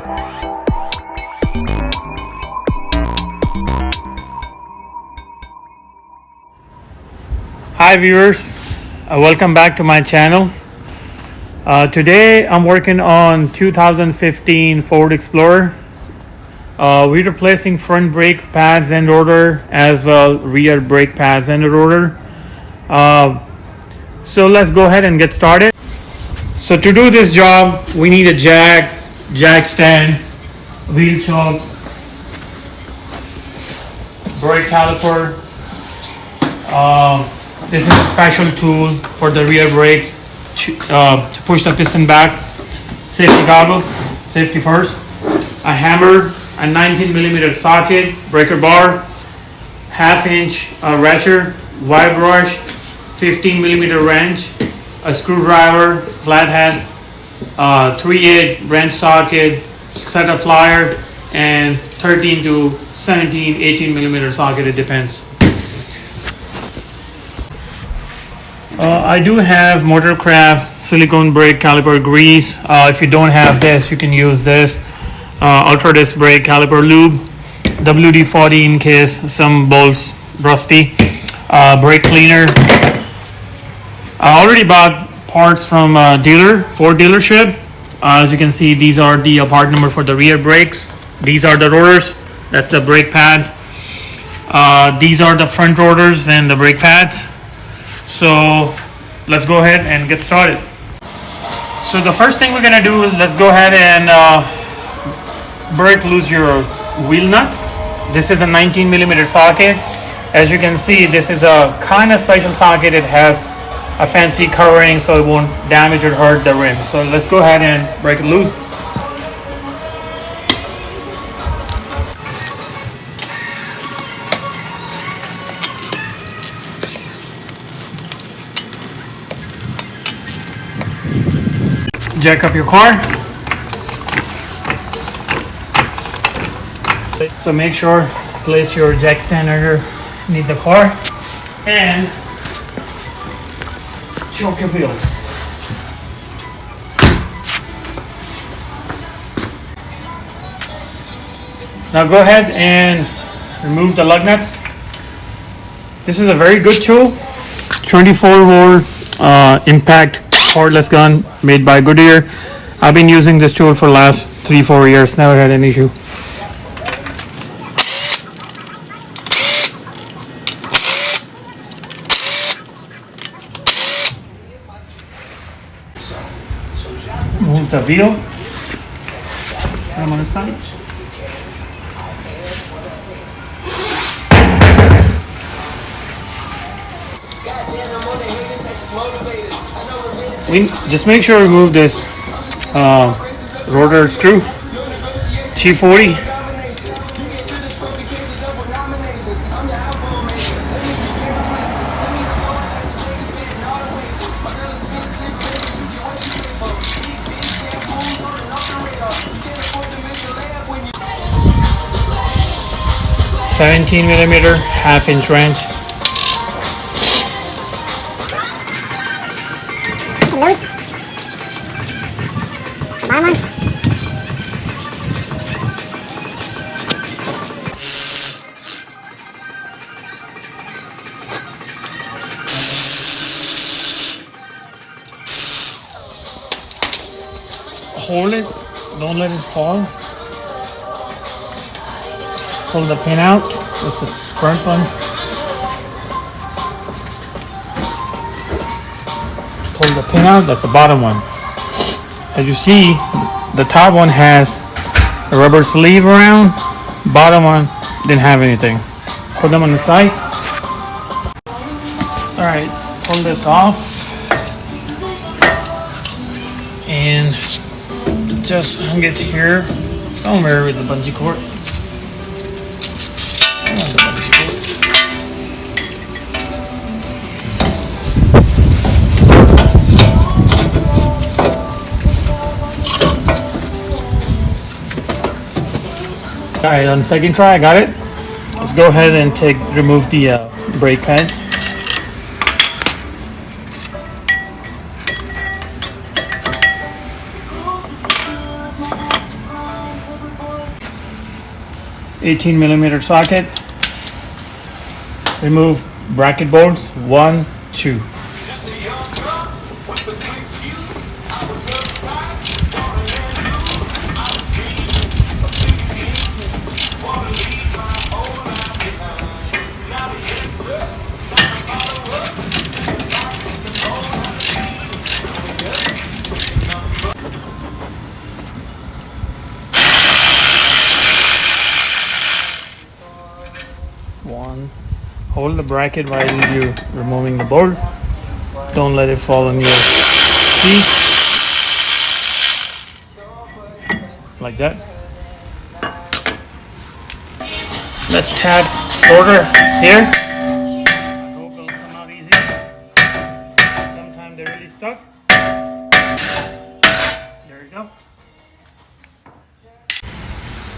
Hi viewers, welcome back to my channel. Today I'm working on 2015 Ford Explorer. We're replacing front brake pads and rotor as well rear brake pads and rotor. So let's go ahead and get started. So to do this job we need a jack stand, wheel chokes, brake caliper. This is a special tool for the rear brakes to push the piston back. Safety goggles, safety first. A hammer, a 19mm socket, breaker bar, half-inch ratchet, wire brush, 15mm wrench, a screwdriver, flathead, 3/8 wrench socket, set of plier, and 13 to 17, 18mm socket, it depends. I do have Motorcraft silicone brake caliper grease. If you don't have this, you can use this. Ultra disc brake caliper lube, WD-40 in case some bolts rusty, brake cleaner. I already bought parts from Ford dealership. As you can see, these are the part number for the rear brakes. These are the rotors. That's the brake pad. These are the front rotors and the brake pads. So let's go ahead and get started. So the first thing we're gonna do, let's go ahead and break loose your wheel nuts. This is a 19mm socket. As you can see, this is a kind of special socket. It has a fancy covering so it won't damage or hurt the rim. So let's go ahead and break it loose. Jack up your car. So make sure place your jack stand underneath the car and choke your wheels. Now go ahead and remove the lug nuts. This is a very good tool. 24-volt impact cordless gun made by Goodyear. I've been using this tool for the last 3-4 years, never had an issue. Move the wheel. I'm on the side. Just make sure to remove this rotor screw, T40. $17mm half-inch wrench. Hold it, don't let it fall. Pull the pin out. This is the front one. Pull the pin out, that's the bottom one. As you see, the top one has a rubber sleeve around, bottom one didn't have anything. Put them on the side. Alright, pull this off and just hang it here somewhere with the bungee cord. Alright, on the second try I got it. Let's go ahead and remove the brake pads. 18mm socket. Remove bracket bolts 1, 2. One. Hold the bracket while you're removing the bolt. Don't let it fall on your feet. Like that. Let's tap rotor here. I hope it'll come out easy. Sometimes they're really stuck. There we go.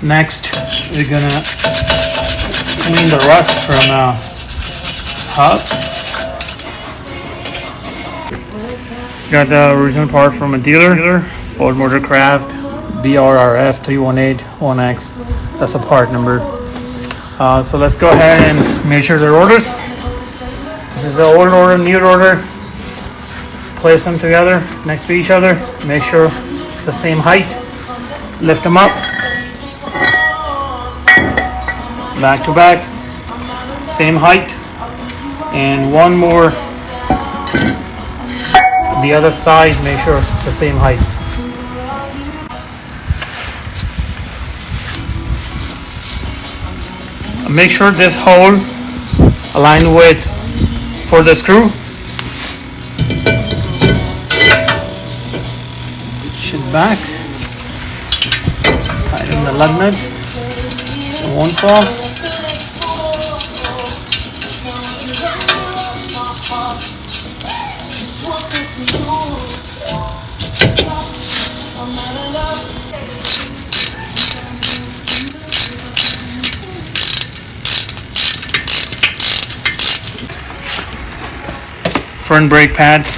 Next, we're gonna clean the rust from hub. Got the original part from a dealer, Ford Motorcraft BRRF 3181X. That's a part number. So let's go ahead and measure the rotors. This is the old rotor, new rotor. Place them together next to each other. Make sure it's the same height. Lift them up. Back to back. Same height. And one more. The other side, make sure it's the same height. Make sure this hole aligned with for the screw. Push it back. Tighten the lug nut so it won't fall. Front brake pads.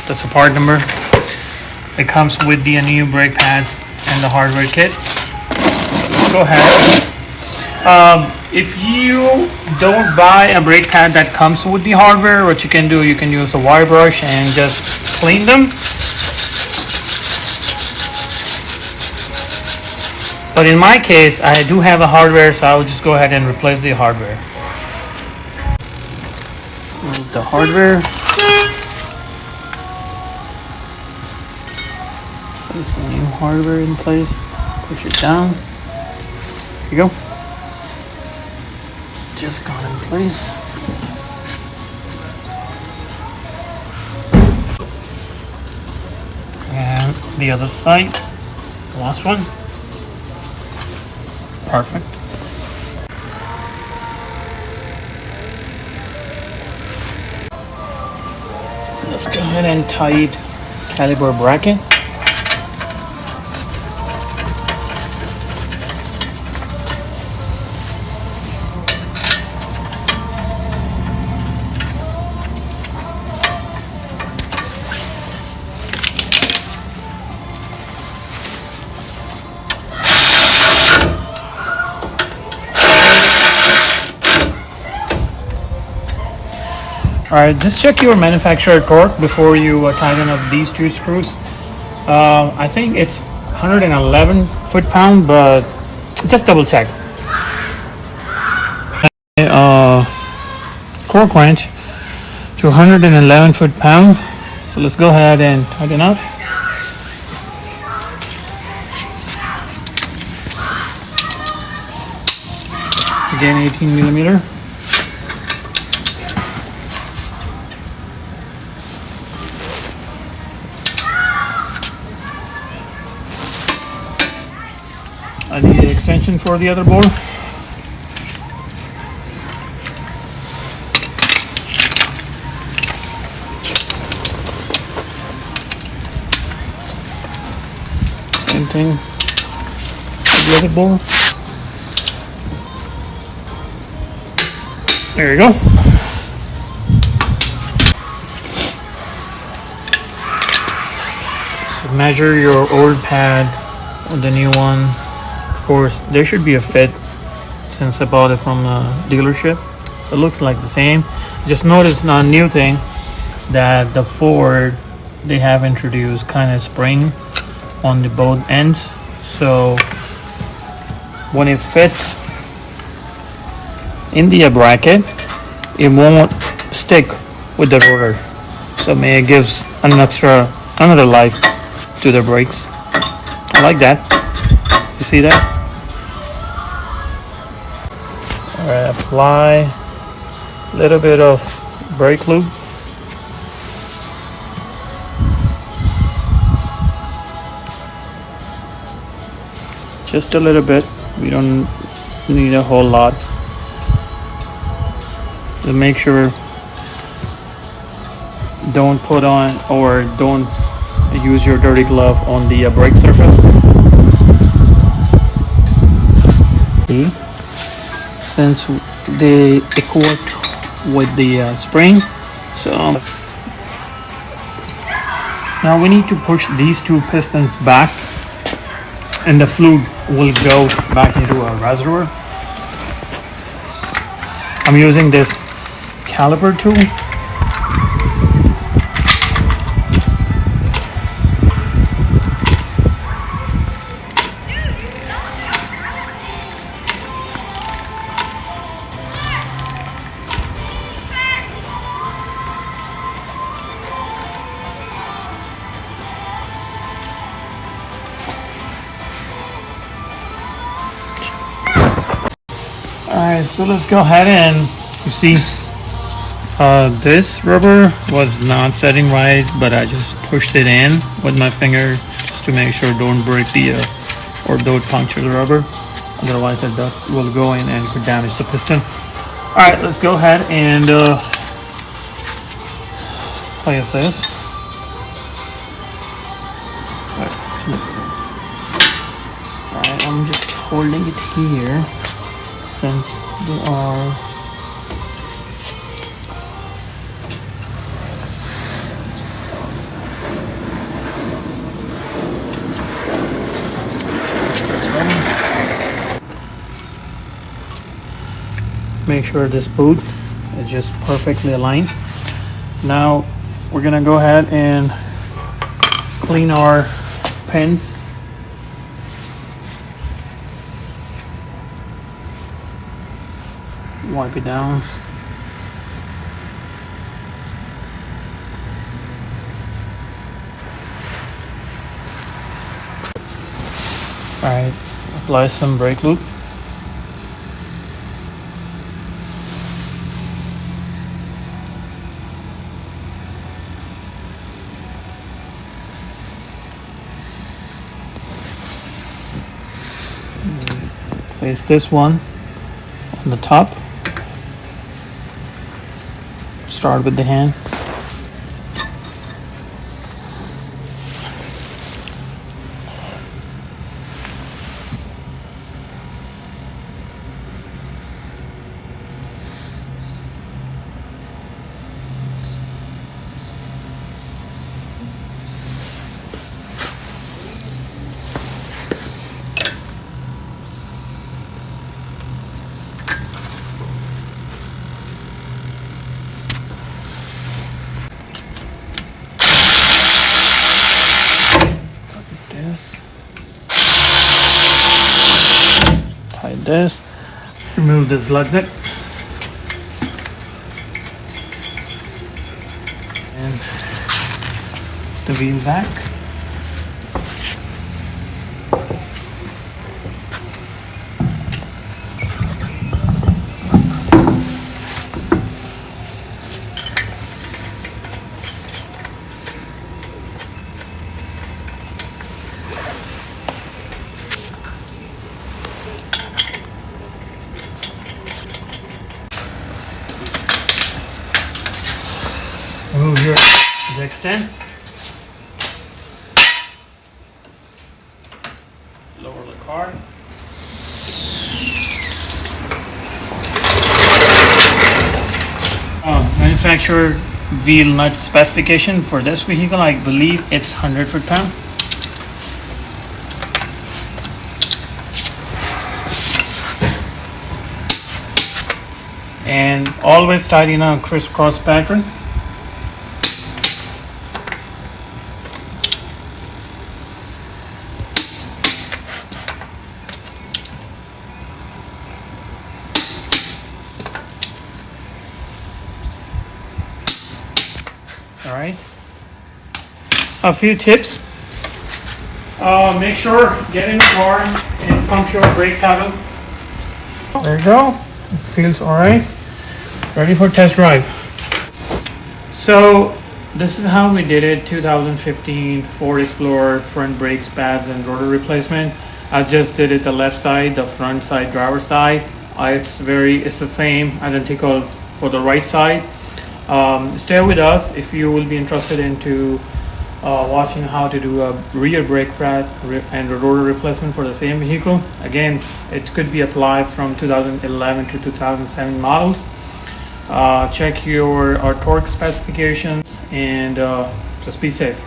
That's a part number. It comes with the new brake pads and the hardware kit. Go ahead. If you don't buy a brake pad that comes with the hardware, what you can do, you can use a wire brush and just clean them. But in my case, I do have a hardware, so I'll just go ahead and replace the hardware. Move the hardware. Place the new hardware in place. Push it down. Here you go. Just got in place. And the other side. Last one. Perfect. Let's go ahead and tight caliper bracket. Alright, just check your manufacturer torque before you tighten up these two screws. I think it's 111 foot-pound, but just double check. Torque wrench to 111 foot-pound. So let's go ahead and tighten up. Again, 18mm. I need the extension for the other board. Same thing, the other board. There you go. So measure your old pad with the new one. Of course, there should be a fit since I bought it from a dealership. It looks like the same. Just noticed a new thing that the Ford, they have introduced kind of spring on the both ends. So when it fits in the bracket, it won't stick with the rotor. So it gives another life to the brakes. I like that. You see that? Alright, apply a little bit of brake lube. Just a little bit. We don't need a whole lot. To make sure don't put on or don't use your dirty glove on the brake surface. See, since they equipped with the spring, so now we need to push these two pistons back, and the fluid will go back into a reservoir. I'm using this caliper tool. Alright, so let's go ahead and you see this rubber was not setting right, but I just pushed it in with my finger just to make sure don't break the or don't puncture the rubber. Otherwise the dust will go in and could damage the piston. Alright, let's go ahead and place this. Alright, I'm just holding it here since they are make sure this boot is just perfectly aligned. Now we're gonna go ahead and clean our pins. Wipe it down. Alright, apply some brake lube. Place this one on the top. Start with the hand. Tight this. Remove this lug nut. And the wheel back. Remove your jack stand. Lower the car. Manufacturer wheel nut specification for this vehicle, I believe it's 100 foot-pound. and always tied in a crisscross pattern. All right. A few tips. Make sure get in the car and pump your brake pedal. There you go. It feels all right. Ready for test drive. So this is how we did it. 2015 Ford Explorer front brakes, pads, and rotor replacement. I just did it the left side, the front side, driver side. It's the same, identical for the right side. Stay with us if you will be interested into watching how to do a rear brake pad and rotor replacement for the same vehicle. Again, it could be applied from 2011 to 2007 models. Check our torque specifications and just be safe.